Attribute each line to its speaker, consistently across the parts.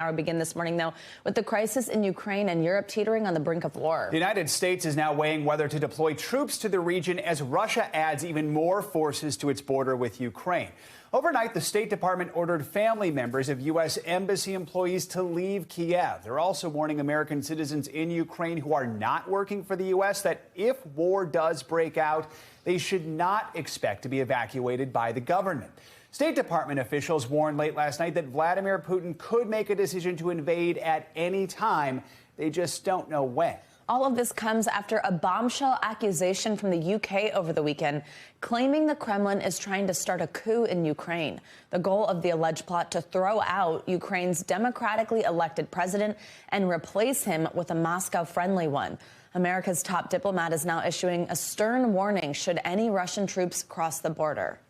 Speaker 1: Our begin this morning, though, with the crisis in Ukraine and Europe teetering on the brink of war.
Speaker 2: The United States is now weighing whether to deploy troops to the region as Russia adds even more forces to its border with Ukraine. Overnight, the State Department ordered family members of U.S. embassy employees to leave Kiev. They're also warning American citizens in Ukraine who are not working for the U.S. that if war does break out, they should not expect to be evacuated by the government. State Department officials warned late last night that Vladimir Putin could make a decision to invade at any time. They just don't know when.
Speaker 1: All of this comes after a bombshell accusation from the UK over the weekend, claiming the Kremlin is trying to start a coup in Ukraine. The goal of the alleged plot to throw out Ukraine's democratically elected president and replace him with a Moscow-friendly one. America's top diplomat is now issuing a stern warning should any Russian troops cross the border.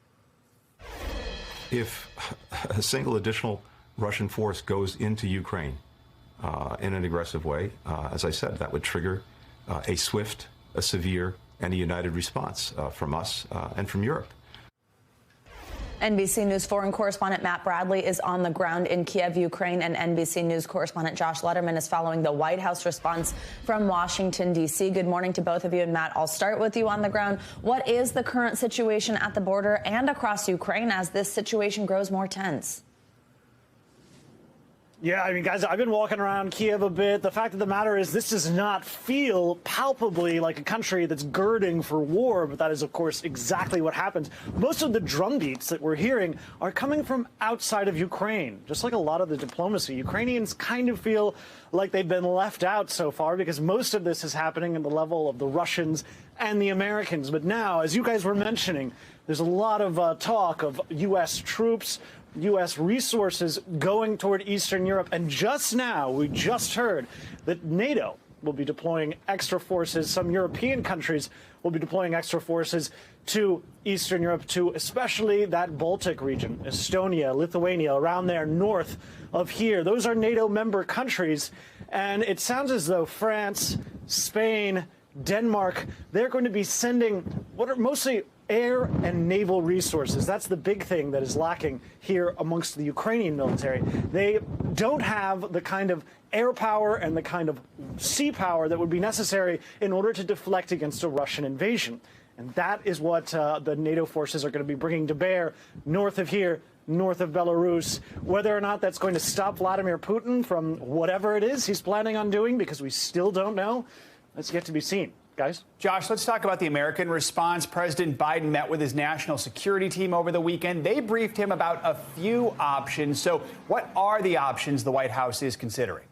Speaker 3: If a single additional Russian force goes into Ukraine in an aggressive way, as I said, that would trigger a swift, a severe, and a united response from us and from Europe.
Speaker 1: NBC News foreign correspondent Matt Bradley is on the ground in Kiev, Ukraine, and NBC News correspondent Josh Lederman is following the White House response from Washington, D.C. Good morning to both of you. And Matt, I'll start with you on the ground. What is the current situation at the border and across Ukraine as this situation grows more tense?
Speaker 4: Yeah, I mean, guys, I've been walking around Kiev a bit. The fact of the matter is this does not feel palpably like a country that's girding for war, but that is, of course, exactly what happens. Most of the drumbeats that we're hearing are coming from outside of Ukraine. Just like a lot of the diplomacy, Ukrainians kind of feel like they've been left out so far because most of this is happening at the level of the Russians and the Americans. But now, as you guys were mentioning, there's a lot of talk of U.S. troops, U.S. resources going toward Eastern Europe. And just now, we just heard that NATO will be deploying extra forces. Some European countries will be deploying extra forces to Eastern Europe, to especially that Baltic region, Estonia, Lithuania, around there north of here. Those are NATO member countries. And it sounds as though France, Spain, Denmark, they're going to be sending what are mostly air and naval resources. That's the big thing that is lacking here amongst the Ukrainian military. They don't have the kind of air power and the kind of sea power that would be necessary in order to deflect against a Russian invasion. And that is what the NATO forces are going to be bringing to bear north of here, north of Belarus. Whether or not that's going to stop Vladimir Putin from whatever it is he's planning on doing, because we still don't know, that's yet to be seen. Guys?
Speaker 2: Josh, let's talk about the American response. President Biden met with his national security team over the weekend. They briefed him about a few options. So what are the options the White House is considering?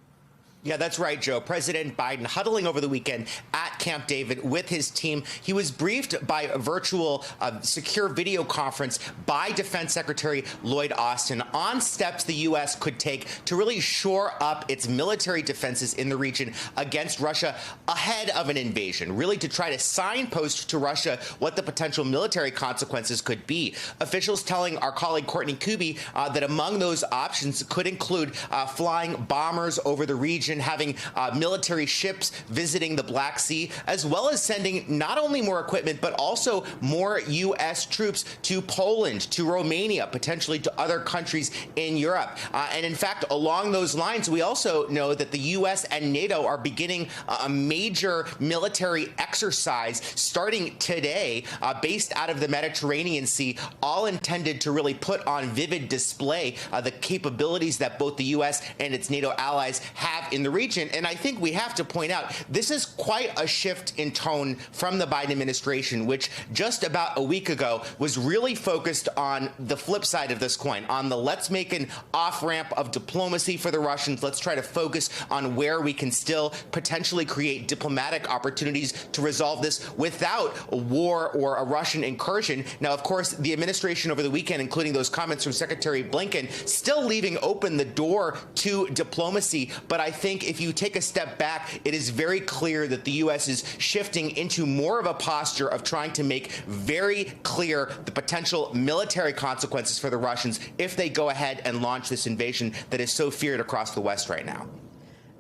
Speaker 5: Yeah, that's right, Joe. President Biden huddling over the weekend at Camp David with his team. He was briefed by a virtual secure video conference by Defense Secretary Lloyd Austin on steps the U.S. could take to really shore up its military defenses in the region against Russia ahead of an invasion, really to try to signpost to Russia what the potential military consequences could be. Officials telling our colleague Courtney Kuby that among those options could include flying bombers over the region, having military ships visiting the Black Sea, as well as sending not only more equipment, but also more U.S. troops to Poland, to Romania, potentially to other countries in Europe. And in fact, along those lines, we also know that the U.S. and NATO are beginning a major military exercise starting today based out of the Mediterranean Sea, all intended to really put on vivid display the capabilities that both the U.S. and its NATO allies have in the region. And I think we have to point out this is quite a shift in tone from the Biden administration, which just about a week ago was really focused on the flip side of this coin, on the let's make an off-ramp of diplomacy for the Russians. Let's try to focus on where we can still potentially create diplomatic opportunities to resolve this without a war or a Russian incursion. Now, of course, the administration over the weekend, including those comments from Secretary Blinken, still leaving open the door to diplomacy. But I think if you take a step back, it is very clear that the U.S. is shifting into more of a posture of trying to make very clear the potential military consequences for the Russians if they go ahead and launch this invasion that is so feared across the West right now.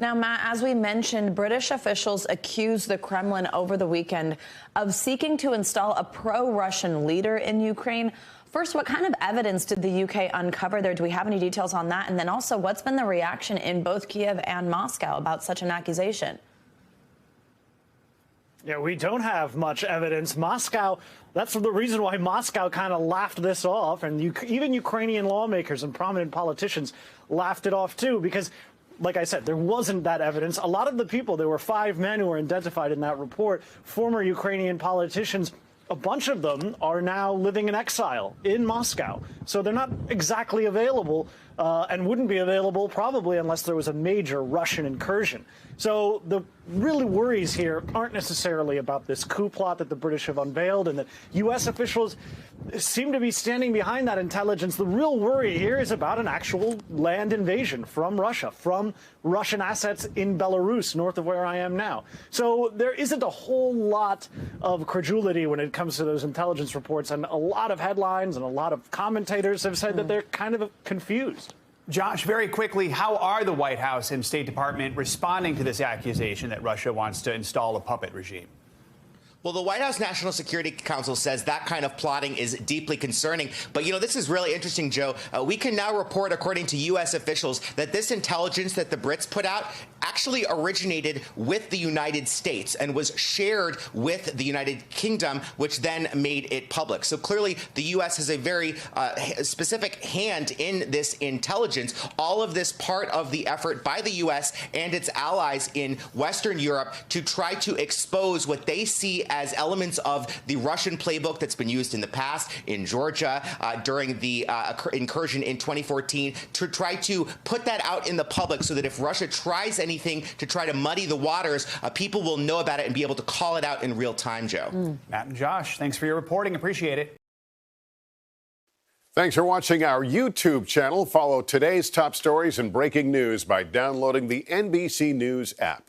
Speaker 1: Now, Matt, as we mentioned, British officials accused the Kremlin over the weekend of seeking to install a pro-Russian leader in Ukraine First, what kind of evidence did the UK uncover there? Do we have any details on that? And then also, what's been the reaction in both Kiev and Moscow about such an accusation?
Speaker 4: Yeah, we don't have much evidence. Moscow, that's the reason why Moscow kind of laughed this off. And even Ukrainian lawmakers and prominent politicians laughed it off, too, because, like I said, there wasn't that evidence. A lot of the people, there were 5 men who were identified in that report, former Ukrainian politicians. A bunch of them are now living in exile in Moscow. So they're not exactly available and wouldn't be available probably unless there was a major Russian incursion. So the really worries here aren't necessarily about this coup plot that the British have unveiled and that U.S. officials seem to be standing behind that intelligence. The real worry here is about an actual land invasion from Russia, from Russian assets in Belarus, north of where I am now. So there isn't a whole lot of credulity when it comes to those intelligence reports, and a lot of headlines and a lot of commentators have said that they're kind of confused.
Speaker 2: Josh, very quickly, how are the White House and State Department responding to this accusation that Russia wants to install a puppet regime?
Speaker 5: Well, the White House National Security Council says that kind of plotting is deeply concerning. But, this is really interesting, Joe. We can now report, according to U.S. officials, that this intelligence that the Brits put out actually originated with the United States and was shared with the United Kingdom, which then made it public. So clearly, the U.S. has a very specific hand in this intelligence. All of this part of the effort by the U.S. and its allies in Western Europe to try to expose what they see as elements of the Russian playbook that's been used in the past in Georgia during the incursion in 2014, to try to put that out in the public so that if Russia tries anything to try to muddy the waters, people will know about it and be able to call it out in real time, Joe.
Speaker 2: Matt and Josh, thanks for your reporting. Appreciate it.
Speaker 6: Thanks for watching our YouTube channel. Follow today's top stories and breaking news by downloading the NBC News app.